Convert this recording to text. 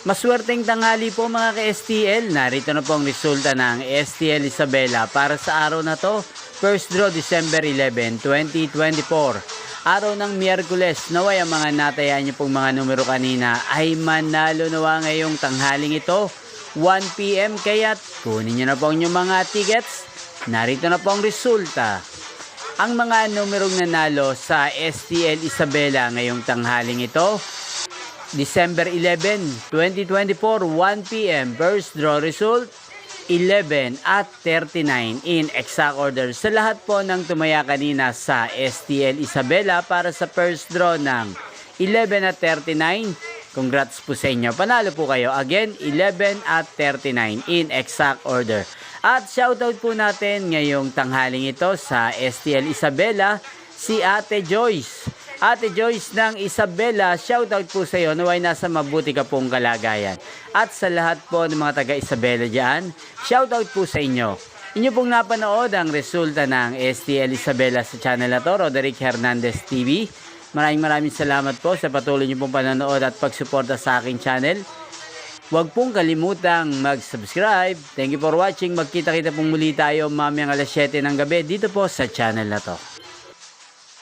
Maswerteng tanghali po mga ka-STL. Narito na po ang resulta ng STL Isabela para sa araw na to. First draw December 11, 2024. Araw ng Miyerkules. Naway ang mga natayaan niyo pong mga numero kanina ay manalo nawa ngayong tanghaling ito. 1 PM kaya't kunin niyo na po ang inyong mga tickets. Narito na po ang resulta. Ang mga numerong nanalo sa STL Isabela ngayong tanghaling ito, December 11, 2024, 1 PM. First draw result, 11 at 39 in exact order. Sa lahat po ng tumaya kanina sa STL Isabela para sa first draw ng 11 at 39, congrats po sa inyo. Panalo po kayo. Again, 11 at 39 in exact order. At shoutout po natin ngayong tanghaling ito sa STL Isabela, si Ate Joyce. Ate Joyce ng Isabela, shoutout po sa iyo, naway nasa mabuti ka pong kalagayan. At sa lahat po ng mga taga Isabela dyan, shoutout po sa inyo. Inyo pong napanood ang resulta ng STL Isabela sa channel na to, Roderick Hernandez TV. Maraming salamat po sa patuloy niyo pong panonood at pagsuporta sa aking channel. Huwag pong kalimutang mag-subscribe. Thank you for watching. Magkita-kita pong muli tayo mamayang alas 7 ng gabi dito po sa channel na to.